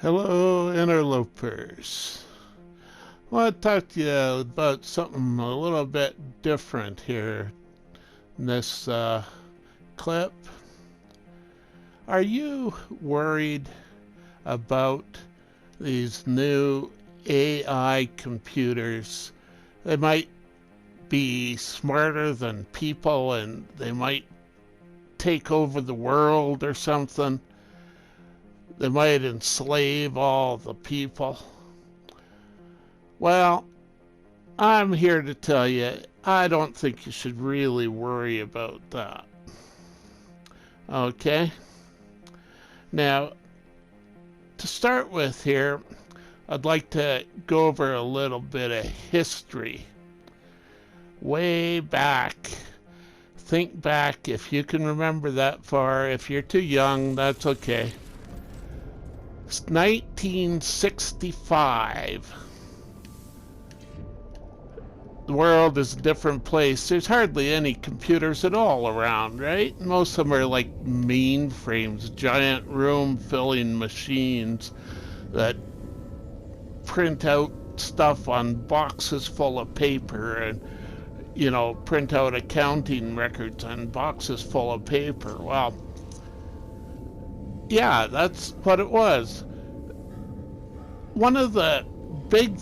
Hello, interlopers. I want to talk to you about something a little bit different here in this clip. Are you worried about these new AI computers? They might be smarter than people and they might take over the world or something. They might enslave all the people. Well, I'm here to tell you, I don't think you should really worry about that. Okay? Now, to start with here, I'd like to go over a little bit of history. Way back. Think back if you can remember that far. If you're too young, that's okay. It's 1965. The world is a different place. There's hardly any computers at all around, right? Most of them are like mainframes, giant room-filling machines that print out stuff on boxes full of paper and, print out accounting records on boxes full of paper. Well, yeah, that's what it was. One of the big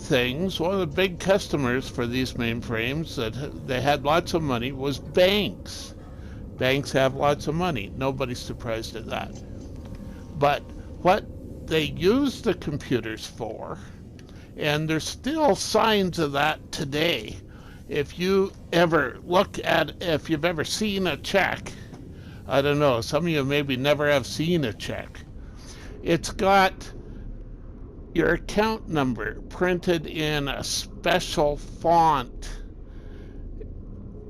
customers for these mainframes that they had lots of money was banks. Banks have lots of money. Nobody's surprised at that. But what they use the computers for, and there's still signs of that today. If you've ever seen a check, I don't know, some of you maybe never have seen a check. It's got your account number printed in a special font.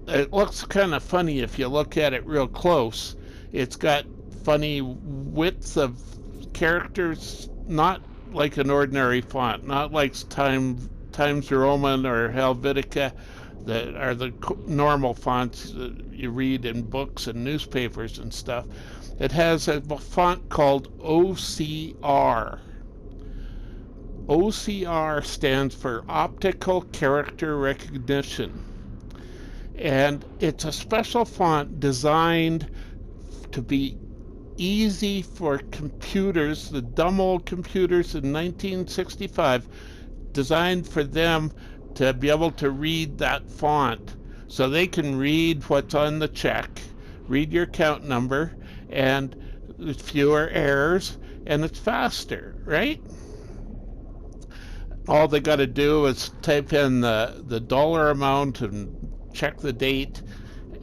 It looks kind of funny if you look at it real close. It's got funny widths of characters, not like an ordinary font, not like Times Roman or Helvetica that are the normal fonts that you read in books and newspapers and stuff. It has a font called OCR. OCR stands for Optical Character Recognition. And it's a special font designed to be easy for computers, the dumb old computers in 1965, designed for them to be able to read that font so they can read what's on the check, read your account number, and there's fewer errors, and it's faster, right? All they got to do is type in the dollar amount and check the date,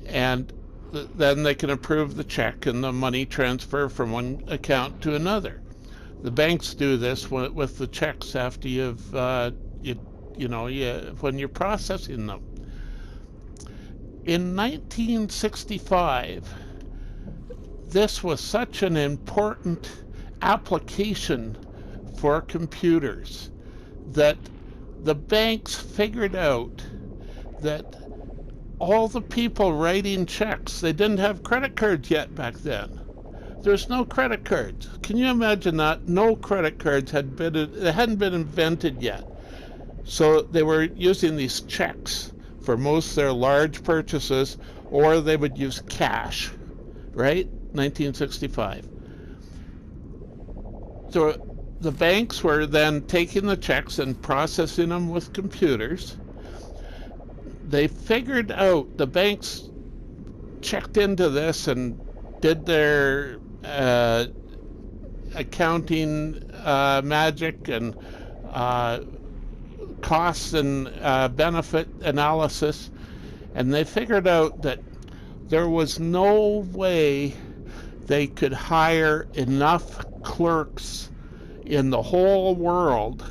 and then they can approve the check and the money transfer from one account to another. The banks do this with the checks after when you're processing them. In 1965, this was such an important application for computers that the banks figured out that all the people writing checks, they didn't have credit cards yet back then. There's no credit cards. Can you imagine that? No credit cards hadn't been invented yet. So they were using these checks for most of their large purchases, or they would use cash, right? 1965. So the banks were then taking the checks and processing them with computers. They figured out, the banks checked into this and did their accounting magic and cost and benefit analysis, and they figured out that there was no way they could hire enough clerks in the whole world,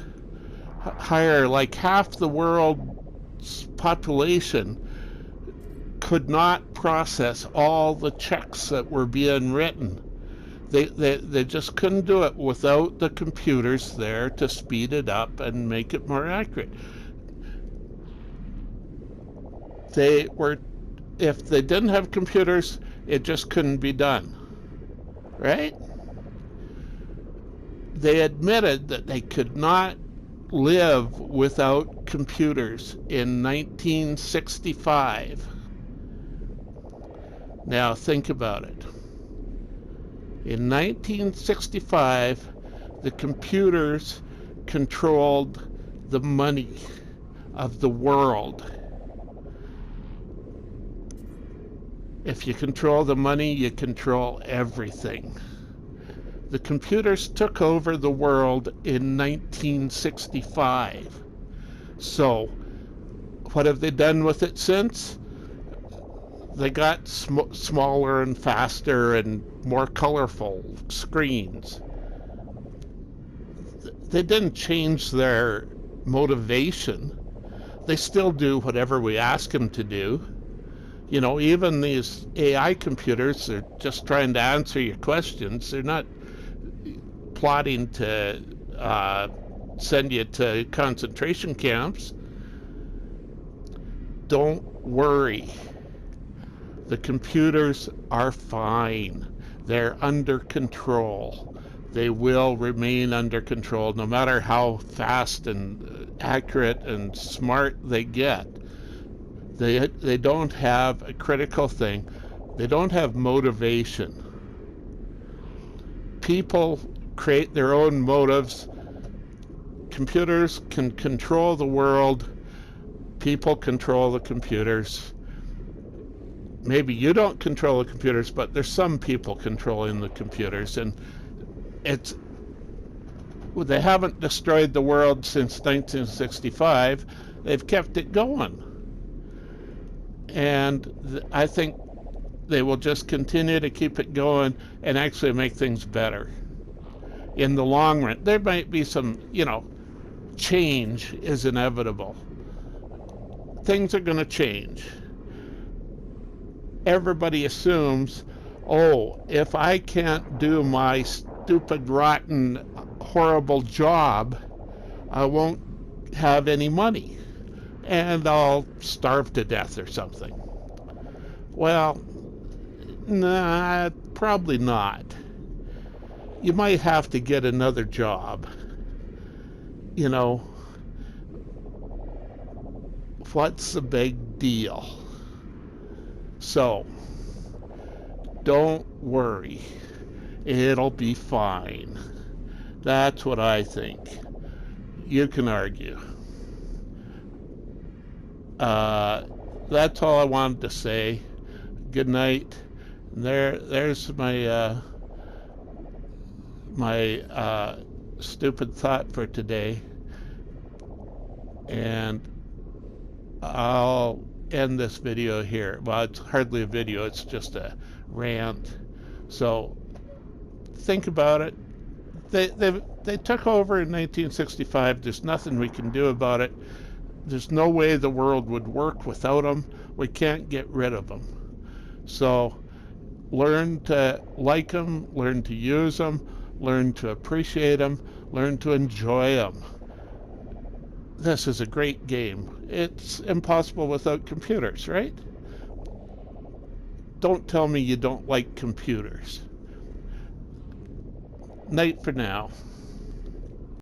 hire like half the world's population could not process all the checks that were being written. They just couldn't do it without the computers there to speed it up and make it more accurate. If they didn't have computers, it just couldn't be done, right? they admitted that they could not live without computers in 1965. Now think about it. In 1965, the computers controlled the money of the world. If you control the money, you control everything. The computers took over the world in 1965. So, what have they done with it since? They got smaller and faster and more colorful screens. They didn't change their motivation. They still do whatever we ask them to do. You know, even these AI computers are just trying to answer your questions. They're not plotting to send you to concentration camps. Don't worry. The computers are fine. They're under control. They will remain under control no matter how fast and accurate and smart they get. They don't have a critical thing. They don't have motivation. People create their own motives. Computers can control the world. People control the computers. Maybe you don't control the computers, but there's some people controlling the computers, and they haven't destroyed the world since 1965. They've kept it going. And I think they will just continue to keep it going and actually make things better. In the long run, there might be some, change is inevitable. Things are going to change. Everybody assumes, if I can't do my stupid, rotten, horrible job, I won't have any money and I'll starve to death or something. Well, nah, probably not. You might have to get another job. What's the big deal? So, don't worry. It'll be fine. That's what I think. You can argue. That's all I wanted to say. Good night. There's my stupid thought for today, and I'll end this video here. Well, it's hardly a video, it's just a rant. So think about it. They took over in 1965. There's nothing we can do about it. There's no way the world would work without them. We can't get rid of them. So learn to like them, learn to use them, learn to appreciate them, learn to enjoy them. This is a great game. It's impossible without computers, right? Don't tell me you don't like computers. Night for now.